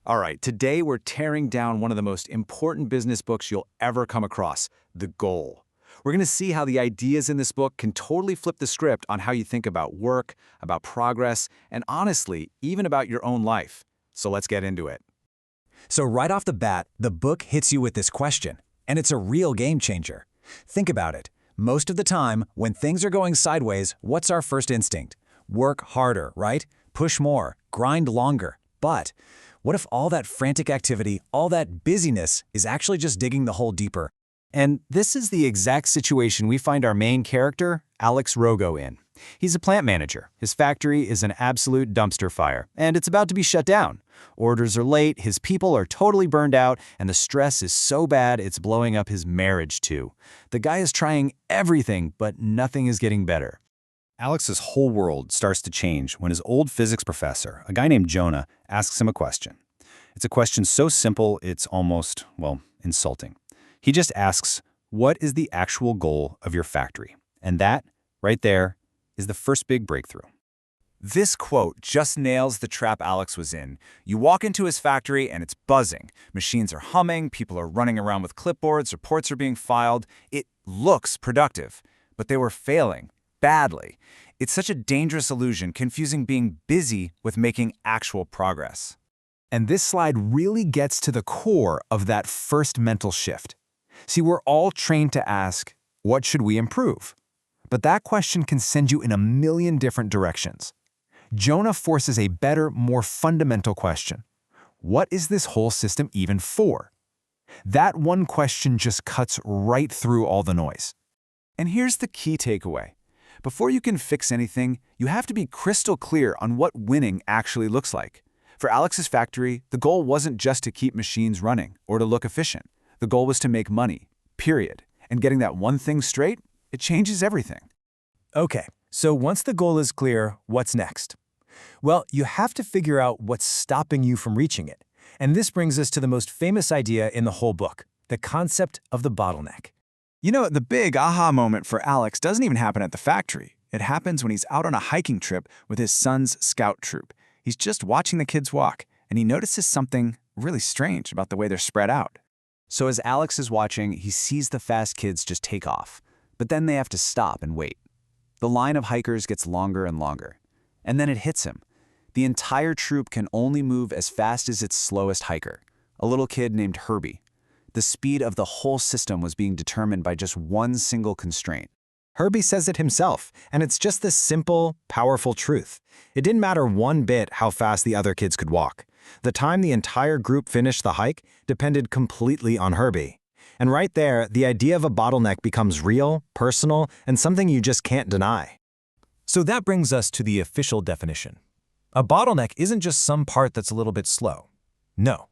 All right, today we're tearing down one of the most important business books you'll ever come across, The Goal. We're going to see how the ideas in this book can totally flip the script on how you think about work, about progress, and honestly, even about your own life. So let's get into it. So right off the bat, the book hits you with this question, and it's a real game changer. Think about it. Most of the time, when things are going sideways, what's our first instinct? Work harder, right? Push more, grind longer. But what if all that frantic activity, all that busyness, is actually just digging the hole deeper? And this is the exact situation we find our main character, Alex Rogo, in. He's a plant manager. His factory is an absolute dumpster fire, and it's about to be shut down. Orders are late, his people are totally burned out, and the stress is so bad it's blowing up his marriage too. The guy is trying everything, but nothing is getting better. Alex's whole world starts to change when his old physics professor, a guy named Jonah, asks him a question. It's a question so simple it's almost, well, insulting. He just asks, what is the actual goal of your factory? And that, right there, is the first big breakthrough. This quote just nails the trap Alex was in. You walk into his factory and it's buzzing. Machines are humming, people are running around with clipboards, reports are being filed. It looks productive, but they were failing badly. It's such a dangerous illusion, confusing being busy with making actual progress. And this slide really gets to the core of that first mental shift. See, we're all trained to ask, what should we improve? But that question can send you in a million different directions. Jonah forces a better, more fundamental question. What is this whole system even for? That one question just cuts right through all the noise. And here's the key takeaway. Before you can fix anything, you have to be crystal clear on what winning actually looks like. For Alex's factory, the goal wasn't just to keep machines running or to look efficient. The goal was to make money, period. And getting that one thing straight, it changes everything. Okay, so once the goal is clear, what's next? Well, you have to figure out what's stopping you from reaching it. And this brings us to the most famous idea in the whole book, the concept of the bottleneck. You know, the big aha moment for Alex doesn't even happen at the factory. It happens when he's out on a hiking trip with his son's scout troop. He's just watching the kids walk, and he notices something really strange about the way they're spread out. So as Alex is watching, he sees the fast kids just take off. But then they have to stop and wait. The line of hikers gets longer and longer. And then it hits him. The entire troop can only move as fast as its slowest hiker, a little kid named Herbie. The speed of the whole system was being determined by just one single constraint. Herbie says it himself, and it's just this simple, powerful truth. It didn't matter one bit how fast the other kids could walk. The time the entire group finished the hike depended completely on Herbie. And right there, the idea of a bottleneck becomes real, personal, and something you just can't deny. So that brings us to the official definition. A bottleneck isn't just some part that's a little bit slow. No.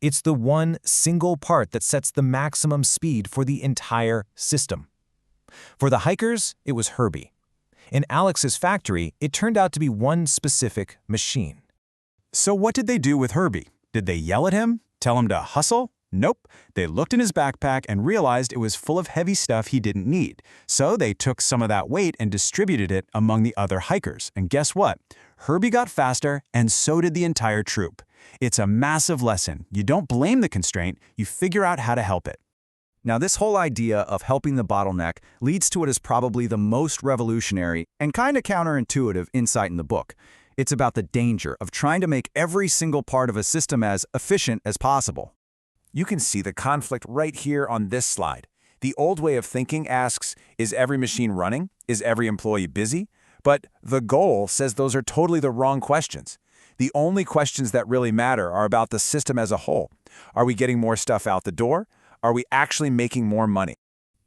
It's the one single part that sets the maximum speed for the entire system. For the hikers, it was Herbie. In Alex's factory, it turned out to be one specific machine. So what did they do with Herbie? Did they yell at him? Tell him to hustle? Nope. They looked in his backpack and realized it was full of heavy stuff he didn't need. So they took some of that weight and distributed it among the other hikers. And guess what? Herbie got faster, and so did the entire troop. It's a massive lesson. You don't blame the constraint, you figure out how to help it. Now, this whole idea of helping the bottleneck leads to what is probably the most revolutionary and kind of counterintuitive insight in the book. It's about the danger of trying to make every single part of a system as efficient as possible. You can see the conflict right here on this slide. The old way of thinking asks, is every machine running? Is every employee busy? But the goal says those are totally the wrong questions. The only questions that really matter are about the system as a whole. Are we getting more stuff out the door? Are we actually making more money?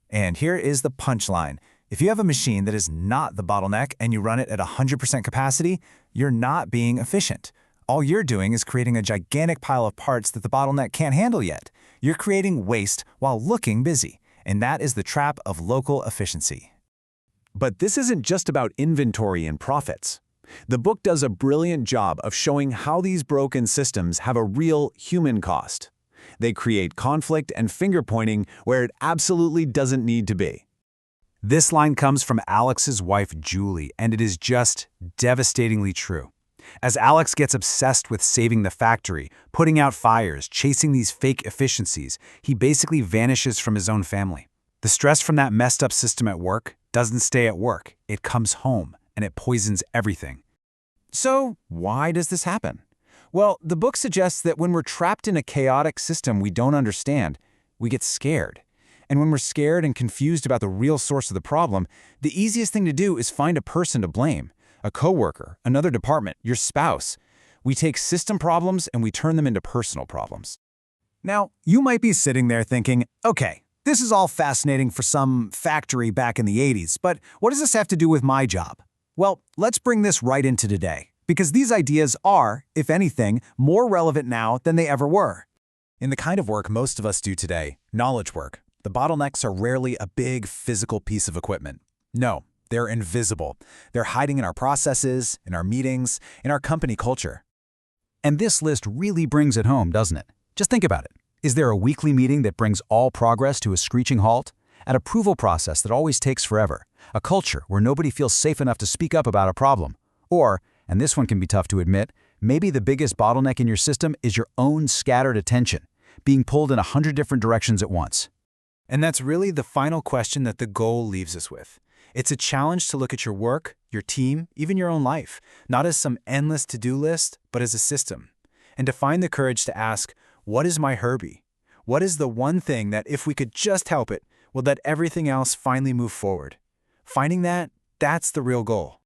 And here is the punchline. If you have a machine that is not the bottleneck and you run it at 100% capacity, you're not being efficient. All you're doing is creating a gigantic pile of parts that the bottleneck can't handle yet. You're creating waste while looking busy, and that is the trap of local efficiency. But this isn't just about inventory and profits. The book does a brilliant job of showing how these broken systems have a real human cost. They create conflict and finger-pointing where it absolutely doesn't need to be. This line comes from Alex's wife, Julie, and it is just devastatingly true. As Alex gets obsessed with saving the factory, putting out fires, chasing these fake efficiencies, he basically vanishes from his own family. The stress from that messed up system at work doesn't stay at work. It comes home, and it poisons everything. So, why does this happen? Well, the book suggests that when we're trapped in a chaotic system we don't understand, we get scared. And when we're scared and confused about the real source of the problem, the easiest thing to do is find a person to blame. A coworker, another department, your spouse. We take system problems and we turn them into personal problems. Now, you might be sitting there thinking, okay, this is all fascinating for some factory back in the 80s, but what does this have to do with my job? Well, let's bring this right into today, because these ideas are, if anything, more relevant now than they ever were. In the kind of work most of us do today, knowledge work, the bottlenecks are rarely a big physical piece of equipment. No, they're invisible. They're hiding in our processes, in our meetings, in our company culture. And this list really brings it home, doesn't it? Just think about it. Is there a weekly meeting that brings all progress to a screeching halt? An approval process that always takes forever? A culture where nobody feels safe enough to speak up about a problem? Or, and this one can be tough to admit, maybe the biggest bottleneck in your system is your own scattered attention, being pulled in 100 different directions at once. And that's really the final question that the goal leaves us with. It's a challenge to look at your work, your team, even your own life, not as some endless to-do list, but as a system. And to find the courage to ask, what is my Herbie? What is the one thing that, if we could just help it, will let everything else finally move forward? Finding that, that's the real goal.